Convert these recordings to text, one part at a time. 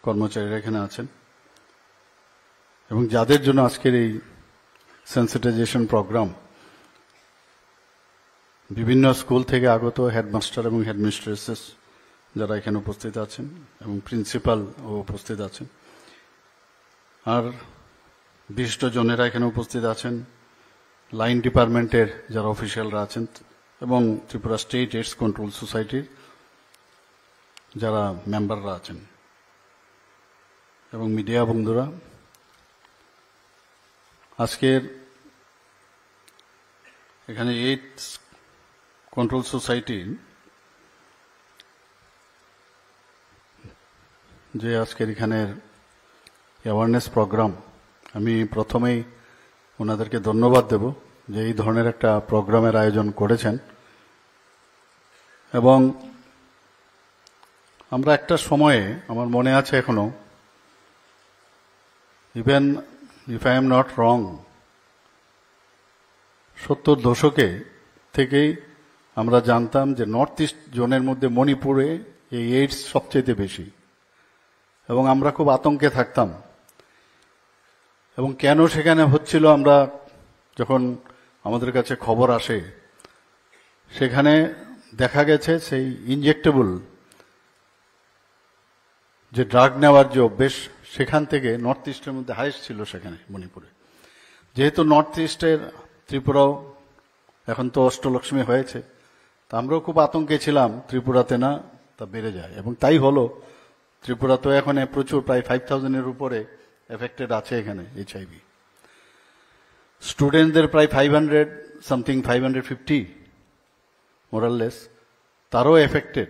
কর্মচারীরা এখানে আছেন এবং যাদের জন্য আজকের এই সেন্সিটাইজেশন প্রোগ্রাম, বিভিন্ন স্কুল থেকে আগত হেডমাস্টার এবং হেডমিস্ট্রেসেস যারা এখানে উপস্থিত আছেন এবং প্রিন্সিপাল ও উপস্থিত আছেন, আর বিশিষ্ট জনেরা এখানে উপস্থিত আছেন, লাইন ডিপার্টমেন্টের যারা অফিসিয়ালরা আছেন এবং ত্রিপুরা স্টেট এইডস কন্ট্রোল সোসাইটির যারা মেম্বাররা আছেন এবং মিডিয়া বন্ধুরা, আজকের এখানে এইডস কন্ট্রোল সোসাইটির যে আজকের এখানের অ্যাওয়ারনেস প্রোগ্রাম, আমি প্রথমেই ওনাদেরকে ধন্যবাদ দেব যে এই ধরনের একটা প্রোগ্রামের আয়োজন করেছেন। এবং আমরা একটা সময়ে, আমার মনে আছে এখনো, even if I am not wrong, 70 দশকে থেকেই আমরা জানতাম যে নর্থ ইস্ট জোনের মধ্যে মণিপুরে এই এইডস সবচেয়ে বেশি, এবং আমরা খুব আতঙ্কে থাকতাম। এবং কেন সেখানে হচ্ছিল, আমরা যখন আমাদের কাছে খবর আসে, সেখানে দেখা গেছে সেই ইনজেক্টেবল যে ড্রাগ নেওয়ার যে অভ্যেস, সেখান থেকে নর্থ ইস্টের মধ্যে হাইস্ট ছিল সেখানে মণিপুরে। যেহেতু নর্থ ইস্টের ত্রিপুরাও এখন তো অষ্টলক্ষ্মী হয়েছে, তা আমরাও খুব আতঙ্কে ছিলাম ত্রিপুরাতে না তা বেড়ে যায়, এবং তাই হলো। ত্রিপুরা তো এখন প্রচুর, প্রায় 5000-এর উপরে এফেক্টেড আছে এখানে এইচআইভি। স্টুডেন্টদের প্রায় 500 সামথিং, 550 মোরাললেস, তারও এফেক্টেড।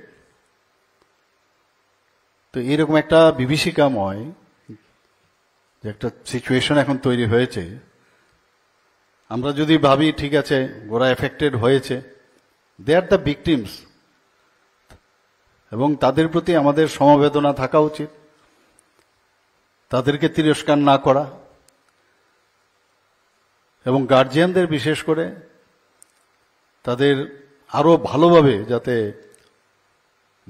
তো এইরকম একটা বিভীষিকাময় যে একটা সিচুয়েশন এখন তৈরি হয়েছে, আমরা যদি ভাবি ঠিক আছে ওরা এফেক্টেড হয়েছে, দে আর দ্য ভিকটিমস, এবং তাদের প্রতি আমাদের সমবেদনা থাকা উচিত, তাদেরকে তিরস্কার না করা, এবং গার্জিয়ানদের বিশেষ করে তাদের আরো ভালোভাবে যাতে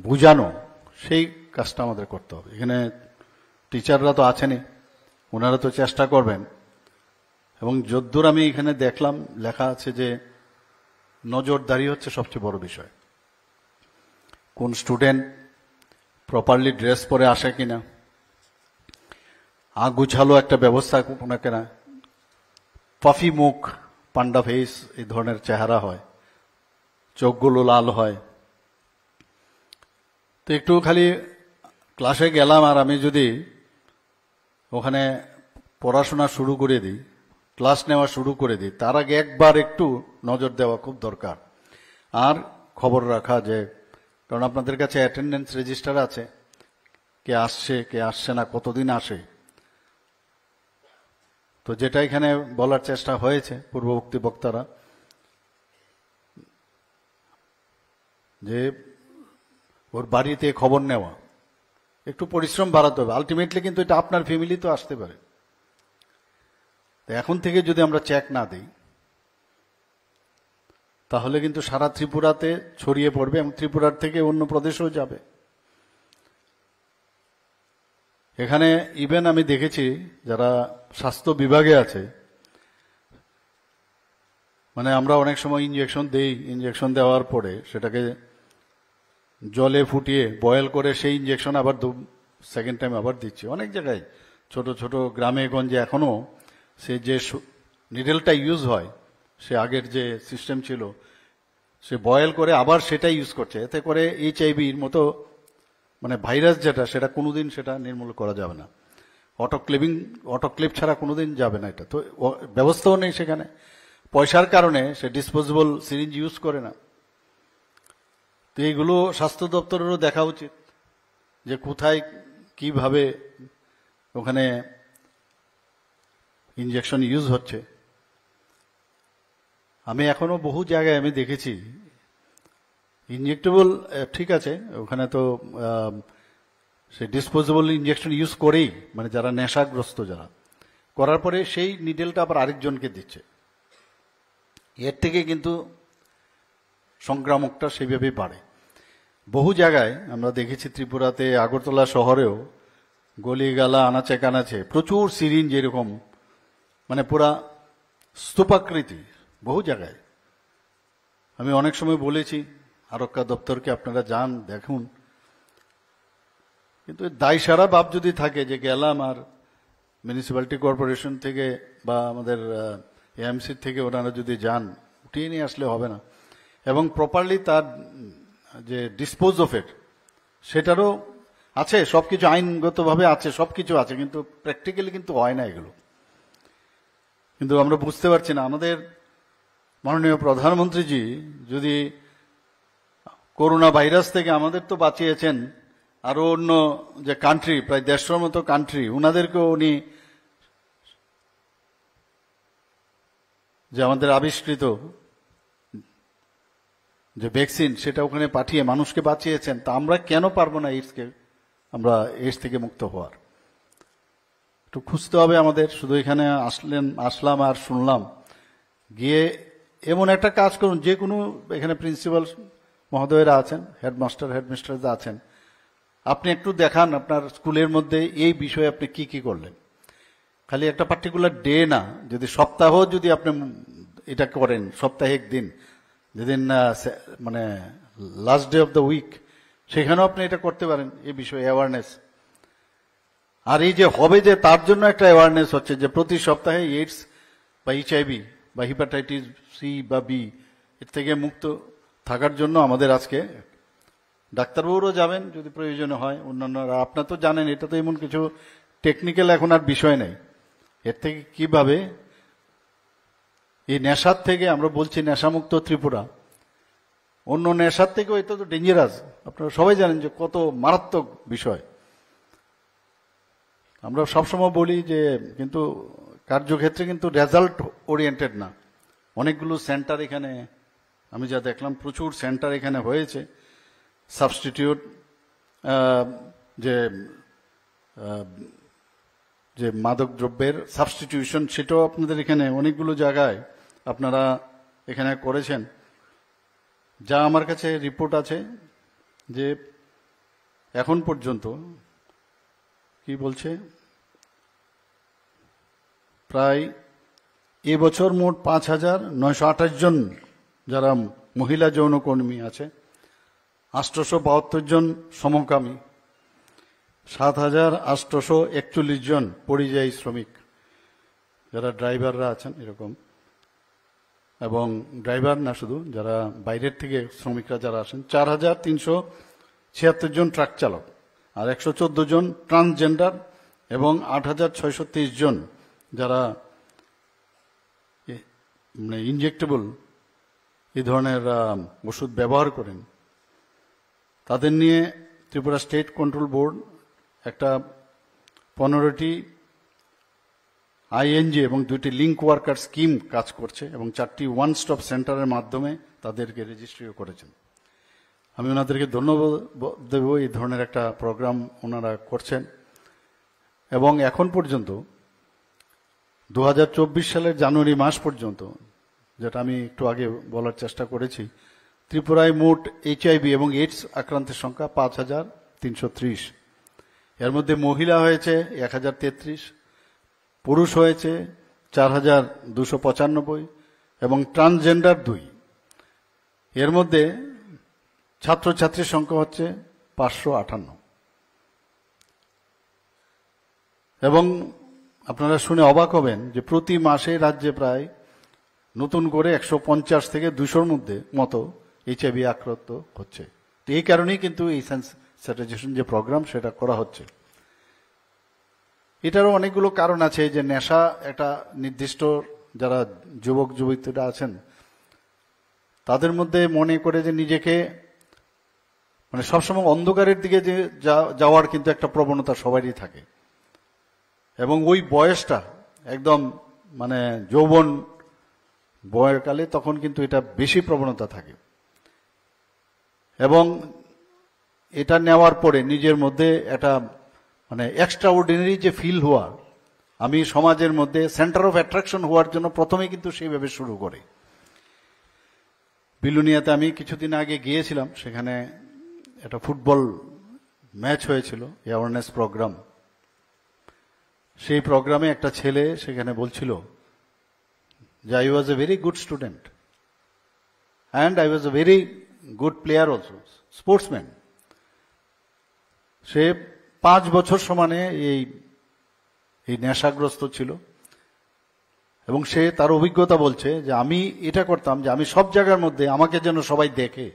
বুঝানো, সেই কাজটা আমাদের করতে হবে। এখানে টিচাররা তো আছেনই, ওনারা তো চেষ্টা করবেন। এবং যদ্দূর আমি এখানে দেখলাম লেখা আছে যে নজরদারি হচ্ছে সবচেয়ে বড় বিষয়। কোন স্টুডেন্ট প্রপারলি ড্রেস পরে আসে কিনা, গুছালো একটা ব্যবস্থা কিনা, পাফি মুখ, পান্ডা ফেস, এই ধরনের চেহারা হয়, চোখগুলো লাল হয়। তো একটু খালি ক্লাসে গেলাম আর আমি যদি ওখানে পড়াশোনা শুরু করে দিই, ক্লাস নেওয়া শুরু করে দিই, তার আগে একবার একটু নজর দেওয়া খুব দরকার। আর খবর রাখা যে, কারণ আপনাদের কাছে অ্যাটেন্ডেন্স রেজিস্টার আছে, কে আসছে কে আসছে না, কতদিন আসে। তো যেটা এখানে বলার চেষ্টা হয়েছে পূর্ববর্তী বক্তারা, যে ওর বাড়িতে খবর নেওয়া, একটু পরিশ্রম বাড়াতে হবে। আলটিমেটলি কিন্তু এটা আপনার ফ্যামিলি তো আসতে পারে। এখন থেকে যদি আমরা চেক না দিই, তাহলে কিন্তু সারা ত্রিপুরাতে ছড়িয়ে পড়বে এবং ত্রিপুরার থেকে অন্য প্রদেশেও যাবে। এখানে ইভেন আমি দেখেছি যারা স্বাস্থ্য বিভাগে আছে, মানে আমরা অনেক সময় ইনজেকশন দেই, ইনজেকশন দেওয়ার পরে সেটাকে জলে ফুটিয়ে বয়েল করে সেই ইনজেকশন আবার সেকেন্ড টাইম আবার দিচ্ছে। অনেক জায়গায় ছোট ছোট গ্রামে গঞ্জে এখনো সে যে নিডেলটা ইউজ হয়, সে আগের যে সিস্টেম ছিল, সে বয়েল করে আবার সেটাই ইউজ করছে। এতে করে এইচআইভির মতো মানে ভাইরাস যেটা, সেটা কোনোদিন সেটা নির্মূল করা যাবে না। অটোক্লেভ ছাড়া কোনোদিন যাবে না এটা। তো ব্যবস্থাও নেই সেখানে, পয়সার কারণে সে ডিসপোজেবল সিরিঞ্জ ইউজ করে না। তো এইগুলো স্বাস্থ্য দপ্তরেরও দেখা উচিত যে কোথায় কিভাবে ওখানে ইনজেকশন ইউজ হচ্ছে। আমি এখনো বহু জায়গায় আমি দেখেছি ইনজেক্টেবল, ঠিক আছে ওখানে তো সে ডিসপোজেবল ইনজেকশন ইউজ করেই, মানে যারা নেশাগ্রস্ত যারা, করার পরে সেই নিডেলটা আবার আরেকজনকে দিচ্ছে। এর থেকে কিন্তু সংক্রামকটা সেইভাবেই বাড়ে। বহু জায়গায় আমরা দেখেছি, ত্রিপুরাতে আগরতলা শহরেও গলিগালা আনাচে কানাচে প্রচুর সিরিঞ্জ, এরকম মানে পুরা স্তূপাকৃতি বহু জায়গায়। আমি অনেক সময় বলেছি আরক্ষা দপ্তরকে, আপনারা যান দেখুন, কিন্তু দায় সারা ভাব যদি থাকে যে গেলাম আর মিউনিসিপ্যালিটি কর্পোরেশন থেকে বা আমাদের এএমসি থেকে ওনারা যদি যান, উঠিয়ে নিয়ে আসলে হবে না। এবং প্রপারলি তার যে ডিসপোজ অফ ইট সেটারও আছে, সবকিছু আইনগতভাবে আছে, সবকিছু আছে, কিন্তু প্র্যাকটিক্যালি কিন্তু হয় না এগুলো। কিন্তু আমরা বুঝতে পারছি না। আমাদের মাননীয় প্রধানমন্ত্রীজি যদি করোনা ভাইরাস থেকে আমাদের তো বাঁচিয়েছেন, আরো অন্য যে কান্ট্রি, প্রায় 150 মতো কান্ট্রি, উনাদেরকেও উনি যে আমাদের আবিষ্কৃত যে ভ্যাকসিন সেটা ওখানে পাঠিয়ে মানুষকে বাঁচিয়েছেন, তা আমরা কেন পারবো না এইডস থেকে মুক্ত হওয়ার? একটু খুঁজতে হবে আমাদের। শুধু এখানে আসলাম আর শুনলাম, গিয়ে এমন একটা কাজ করুন, যে কোনো এখানে প্রিন্সিপাল মহোদয়রা আছেন, হেডমিস্টাররা আছেন, আপনি একটু দেখান আপনার স্কুলের মধ্যে এই বিষয়ে আপনি কি কি করলেন। খালি একটা পার্টিকুলার ডে না, যদি সপ্তাহ যদি আপনি এটা করেন, সপ্তাহে একদিন, যেদিন মানে last day of the week, সেখানেও আপনি এটা করতে পারেন, এই বিষয়ে অ্যাওয়ারনেস। আর এই যে হবে যে তার জন্য একটা অ্যাওয়ারনেস হচ্ছে যে প্রতি সপ্তাহে এইডস বা এইচআইভি বা হিপাটাইটিস সি বা বি এর থেকে মুক্ত থাকার জন্য আমাদের আজকে ডাক্তারবাবুরও যাবেন যদি প্রয়োজন হয়, অন্যান্যরা। আপনার তো জানেন এটা তো এমন কিছু টেকনিক্যাল এখন আর বিষয় নেই। এর থেকে কিভাবে এই নেশার থেকে, আমরা বলছি নেশামুক্ত ত্রিপুরা, অন্য নেশার থেকেও এটা তো ডেঞ্জারাস। আপনারা সবাই জানেন যে কত মারাত্মক বিষয়। আমরা সবসময় বলি যে কিন্তু কার্যক্ষেত্রে কিন্তু রেজাল্ট ওরিয়েন্টেড না। অনেকগুলো সেন্টার এখানে আমি যা দেখলাম, প্রচুর সেন্টার এখানে হয়েছে। সাবস্টিটিউট যে মাদক দ্রব্যের সাবস্টিটিউশন, সেটাও আপনাদের এখানে অনেকগুলো জায়গায় আপনারা এখানে করেছেন। যা আমার কাছে রিপোর্ট আছে যে এখন পর্যন্ত কি বলছে, প্রায় এবছর মোট 5,928 জন যারা মহিলা যৌনকর্মী আছে, 872 জন সমকামী, 7,841 জন পরিযায়ী শ্রমিক যারা ড্রাইভাররা আছেন এরকম, এবং ড্রাইভার না শুধু, যারা বাইরের থেকে শ্রমিকরা যারা আসেন, 4,376 জন ট্রাক চালক, আর 114 জন ট্রান্সজেন্ডার, এবং 8,623 জন যারা মানে ইনজেক্টেবল এই ধরনের ওষুধ ব্যবহার করেন। তাদের নিয়ে ত্রিপুরা স্টেট কন্ট্রোল বোর্ড একটা 15টি আইএনজি এবং 2টি লিঙ্ক ওয়ার্কার স্কিম কাজ করছে, এবং 4টি ওয়ান স্টপ সেন্টারের মাধ্যমে তাদেরকে রেজিস্ট্রিও করেছেন। আমি ওনাদেরকে ধন্যবাদ দেব, এই ধরনের একটা প্রোগ্রাম ওনারা করছেন। এবং এখন পর্যন্ত 2024 সালের জানুয়ারি মাস পর্যন্ত, যেটা আমি একটু আগে বলার চেষ্টা করেছি, ত্রিপুরায় মোট এইচআইভি এবং এইডস আক্রান্তের সংখ্যা 5,330। এর মধ্যে মহিলা হয়েছে 1,033, পুরুষ হয়েছে 4,295 এবং ট্রান্সজেন্ডার 2। এর মধ্যে ছাত্রছাত্রীর সংখ্যা হচ্ছে 558। এবং আপনারা শুনে অবাক হবেন যে প্রতি মাসে রাজ্যে প্রায় নতুন করে 150 থেকে 200-র মধ্যে মতো এইচআইভি আক্রান্ত হচ্ছে। তো এই কারণেই কিন্তু এই সেন্সিটাইজেশন যে প্রোগ্রাম সেটা করা হচ্ছে। এটারও অনেকগুলো কারণ আছে, যে নেশা একটা নির্দিষ্ট, যারা যুবক যুবতীরা আছেন তাদের মধ্যে মনে করে যে নিজেকে মানে সবসময় অন্ধকারের দিকে যে যাওয়ার কিন্তু একটা প্রবণতা সবারই থাকে, এবং ওই বয়সটা একদম মানে যৌবন বয়সকালে তখন কিন্তু এটা বেশি প্রবণতা থাকে। এবং এটা নেওয়ার পরে নিজের মধ্যে একটা মানে এক্সট্রা অর্ডিনারি যে ফিল হওয়া, আমি সমাজের মধ্যে সেন্টার অফ অ্যাট্রাকশন হওয়ার জন্য প্রথমে কিন্তু সেইভাবে শুরু করে। বিলুনিয়াতে আমি কিছুদিন আগে গিয়েছিলাম, সেখানে একটা ফুটবল ম্যাচ হয়েছিল, অ্যাওয়ারনেস প্রোগ্রাম সেই প্রোগ্রামে একটা ছেলে সেখানে বলছিল যে I was a very good student and I was a very good player also, sportsman. সে 5 বছর সমানে এই নেশাগ্রস্ত ছিল এবং সে তার অভিজ্ঞতা বলছে যে আমি এটা করতাম যে আমি সব জায়গার মধ্যে আমাকে যেন সবাই দেখে,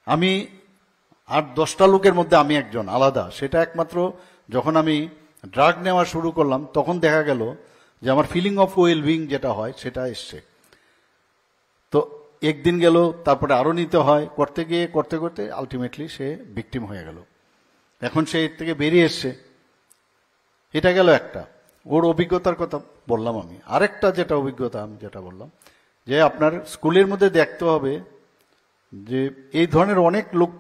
আমি আর 10টা লোকের মধ্যে আমি একজন আলাদা। সেটা একমাত্র যখন আমি ড্রাগ নেওয়া শুরু করলাম তখন দেখা গেল যে আমার ফিলিং অফ ওয়েলবিং যেটা হয় সেটা এসছে। তো একদিন গেল, তারপরে আরো নিতে হয়, করতে গিয়ে করতে করতে আলটিমেটলি সে ভিকটিম হয়ে গেল। এখন সে এর থেকে বেরিয়ে এসছে। এটা গেল একটা, ওর অভিজ্ঞতার কথা বললাম আমি। আরেকটা যেটা অভিজ্ঞতা আমি যেটা বললাম যে আপনার স্কুলের মধ্যে দেখতে হবে যে এই ধরনের অনেক লোক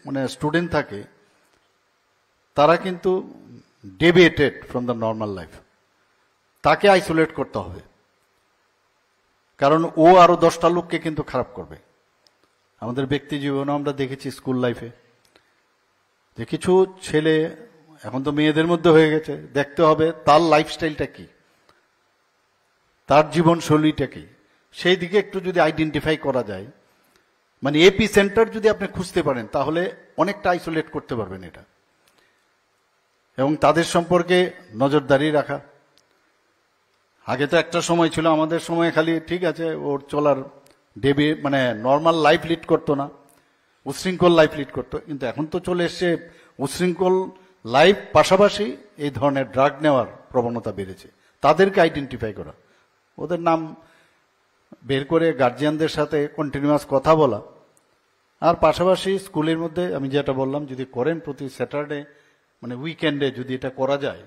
মানে স্টুডেন্ট থাকে, তারা কিন্তু deviated from the normal life. তাকে আইসোলেট করতে হবে, কারণ ও আরো 10টা লোককে কিন্তু খারাপ করবে। আমাদের ব্যক্তি জীবনে আমরা দেখেছি স্কুল লাইফে যে কিছু ছেলে, এখন তো মেয়েদের মধ্যে হয়ে গেছে, দেখতে হবে তার লাইফস্টাইলটা কি, তার জীবনশৈলীটা কি, সেই দিকে একটু যদি আইডেন্টিফাই করা যায়, মানে এপি সেন্টার যদি আপনি খুঁজতে পারেন তাহলে অনেকটা আইসোলেট করতে পারবেন এটা। এবং তাদের সম্পর্কে নজরদারি রাখা। আগে তো একটা সময় ছিল, আমাদের সময় খালি ঠিক আছে ওর চলার মানে নর্মাল লাইফ লিড করতো না, উশৃঙ্খল লাইফ লিড করতো, কিন্তু এখন তো চলে এসছে উশৃঙ্খল লাইফ পাশাপাশি এই ধরনের ড্রাগ নেওয়ার প্রবণতা বেড়েছে। তাদেরকে আইডেন্টিফাই করা, ওদের নাম বের করে গার্জিয়ানদের সাথে কন্টিনিউয়াস কথা বলা, আর পাশাপাশি স্কুলের মধ্যে আমি যেটা বললাম যদি করেন প্রতি স্যাটারডে মানে উইকেন্ডে যদি এটা করা যায়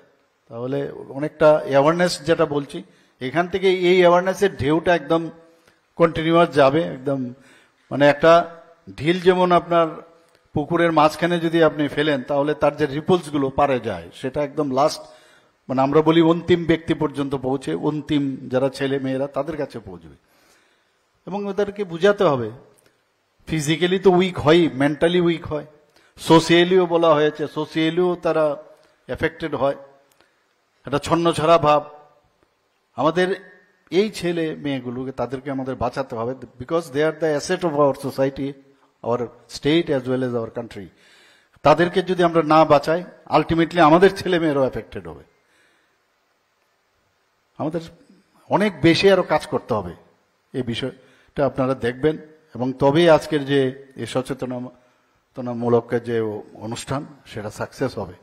তাহলে অনেকটা অ্যাওয়ারনেস যেটা বলছি এখান থেকে এই অ্যাওয়ারনেসের ঢেউটা একদম কন্টিনিউয়াস যাবে একদম। মানে একটা ঢিল যেমন আপনার পুকুরের মাঝখানে যদি আপনি ফেলেন তাহলে তার যে রিপলসগুলো পারে যায় সেটা একদম লাস্ট, মানে আমরা বলি অন্তিম ব্যক্তি পর্যন্ত পৌঁছে, অন্তিম যারা ছেলে মেয়েরা তাদের কাছে পৌঁছবে। এবং ওদেরকে বুঝাতে হবে ফিজিক্যালি তো উইক হয়, মেন্টালি উইক হয়, সোশিয়ালিও বলা হয়েছে, সোশিয়ালিও তারা এফেক্টেড হয়, একটা ছন্নছাড়া ভাব। আমাদের এই ছেলে মেয়েগুলোকে তাদেরকে আমাদের বাঁচাতে হবে, because they are the asset of our society, our state as well as our country. তাদেরকে যদি আমরা না বাঁচাই আলটিমেটলি আমাদের ছেলে মেয়েরাও এফেক্টেড হবে। আমাদের অনেক বেশি আরো কাজ করতে হবে এই বিষয়টা আপনারা দেখবেন, এবং তবেই আজকের যে এই সচেতনতামূলক যে অনুষ্ঠান সেটা সাকসেস হবে।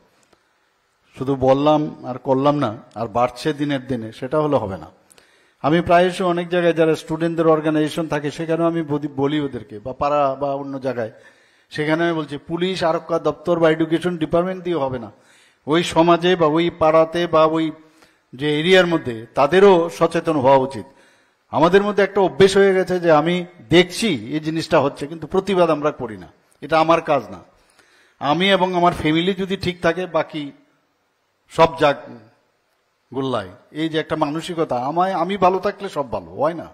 শুধু বললাম আর করলাম না আর বাড়ছে দিনের দিনে, সেটা হলে হবে না। আমি প্রায়শই অনেক জায়গায় যারা স্টুডেন্টদের অর্গানাইজেশন থাকে সেখানেও আমি বলি ওদেরকে, বা পাড়া বা অন্য জায়গায়, সেখানে আমি বলছি পুলিশ আরক্ষা দপ্তর বা এডুকেশন ডিপার্টমেন্ট দিয়ে হবে না, ওই সমাজে বা ওই পাড়াতে বা ওই যে এরিয়ার মধ্যে তাদেরও সচেতন হওয়া উচিত। আমাদের মধ্যে একটা অভ্যেস হয়ে গেছে যে আমি দেখছি এই জিনিসটা হচ্ছে কিন্তু প্রতিবাদ আমরা করি না, এটা আমার কাজ না। আমি এবং আমার ফ্যামিলি যদি ঠিক থাকে বাকি সব যাক গোল্লায়, এই যে একটা মানসিকতা, আমি ভালো থাকলে সব ভালো হয় না,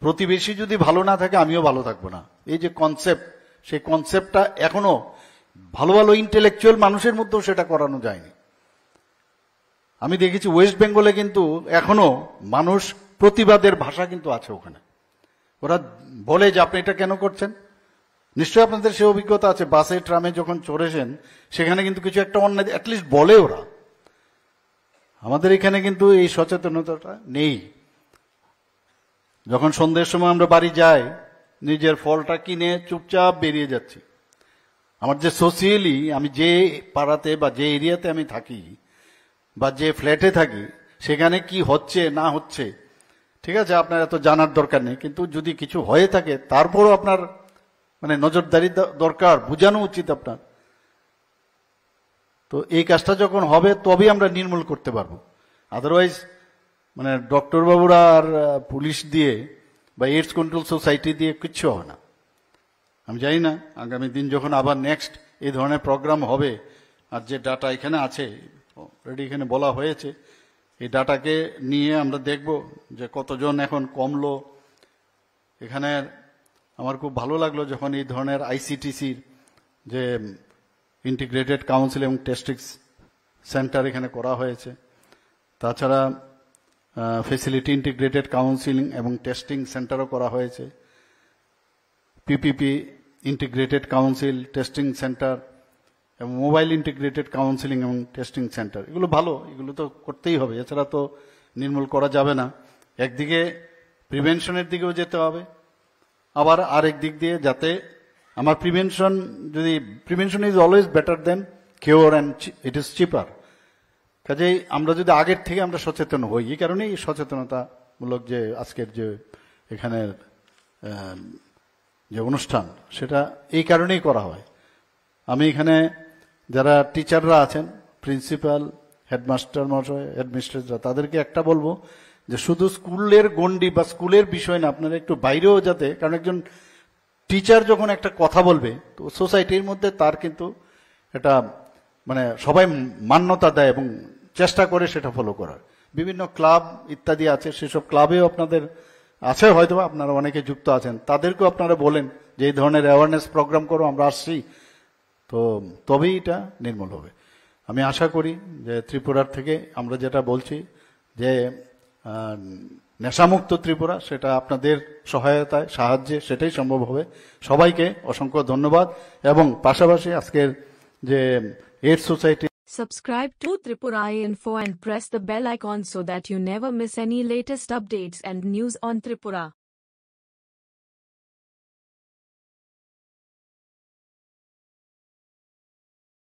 প্রতিবেশী যদি ভালো না থাকে আমিও ভালো থাকবো না, এই যে কনসেপ্ট, সেই কনসেপ্টটা এখনো ভালো ভালো ইন্টেলেকচুয়াল মানুষের মধ্যেও সেটা করানো যায়নি। আমি দেখেছি ওয়েস্ট বেঙ্গলে কিন্তু এখনো মানুষ প্রতিবাদের ভাষা কিন্তু আছে ওখানে, ওরা বলে যে আপনি এটা কেন করছেন। নিশ্চয়ই আপনাদের সে অভিজ্ঞতা আছে, বাসে ট্রামে যখন চড়েছেন সেখানে কিন্তু কিছু একটা অন্যায় অ্যাটলিস্ট বলে ওরা। আমাদের এখানে কিন্তু এই সচেতনতাটা নেই। যখন সন্ধ্যের সময় আমরা বাড়ি যাই নিজের ফলটা কিনে চুপচাপ বেরিয়ে যাচ্ছি। আমার যে সোশিয়ালি আমি যে পাড়াতে বা যে এরিয়াতে আমি থাকি বা যে ফ্ল্যাটে থাকি সেখানে কি হচ্ছে না হচ্ছে, ঠিক আছে আপনার এত জানার দরকার নেই, কিন্তু যদি কিছু হয়ে থাকে তারপরও আপনার মানে নজরদারি দরকার, বোঝানো উচিত আপনার। তো এই কাজটা যখন হবে তবেই আমরা নির্মূল করতে পারবো, আদারওয়াইজ মানে ডক্টর বাবুরা আর পুলিশ দিয়ে বা এইডস কন্ট্রোল সোসাইটি দিয়ে কিচ্ছু হবে না। আমি জানি না আগামী দিন যখন আবার নেক্সট এই ধরনের প্রোগ্রাম হবে, আর যে ডাটা এখানে আছে অলরেডি এখানে বলা হয়েছে, এই ডাটাকে নিয়ে আমরা দেখব যে কতজন এখন কমলো। এখানে আমার খুব ভালো লাগলো যখন এই ধরনের আইসিটিসির যে ইন্টিগ্রেটেড কাউন্সিল এবং টেস্টিং সেন্টার এখানে করা হয়েছে। তাছাড়া ফেসিলিটি ইন্টিগ্রেটেড কাউন্সিলিং এবং টেস্টিং সেন্টারও করা হয়েছে। PPP integrated council testing centre এবং মোবাইল ইন্টিগ্রেটেড কাউন্সিলিং এবং টেস্টিং সেন্টার, এগুলো ভালো, এগুলো তো করতেই হবে, এছাড়া তো নির্মূল করা যাবে না। একদিকে প্রিভেনশনের দিকেও যেতে হবে, আবার আরেক দিক দিয়ে যাতে আমার prevention is always better then cure and it is চিপার। কাজেই আমরা যদি আগের থেকে আমরা সচেতন হই, এই কারণেই সচেতনতামূলক যে আজকের যে এখানের যে অনুষ্ঠান, সেটা এই কারণেই করা হয়। আমি এখানে যারা টিচাররা আছেন, প্রিন্সিপাল, হেডমাস্টার মশাই, হেডমিস্ট্রেসরা, তাদেরকে একটা বলবো যে শুধু স্কুলের গণ্ডি বা স্কুলের বিষয় না, আপনারা একটু বাইরেও যাতে, কারণ একজন টিচার যখন একটা কথা বলবে তো সোসাইটির মধ্যে তার কিন্তু এটা মানে সবাই মান্যতা দেয় এবং চেষ্টা করে সেটা ফলো করার। বিভিন্ন ক্লাব ইত্যাদি আছে, সেসব ক্লাবেও আপনাদের আছে, হয়তো আপনারা অনেকে যুক্ত আছেন, তাদেরকেও আপনারা বলেন যে এই ধরনের অ্যাওয়ারনেস প্রোগ্রাম করো, আমরা আসছি, তো তবেই এটা নির্মূল হবে। আমি আশা করি যে ত্রিপুরার থেকে আমরা যেটা বলছি যে নেশামুক্ত ত্রিপুরা, সেটা আপনাদের সহায়তায় সাহায্যে সেটাই সম্ভব হবে। সবাইকে অসংখ্য ধন্যবাদ। এবং পাশাপাশি আজকের যে AIDS society, Subscribe to Tripura Info and press the bell icon so that you never miss any latest updates and news on Tripura.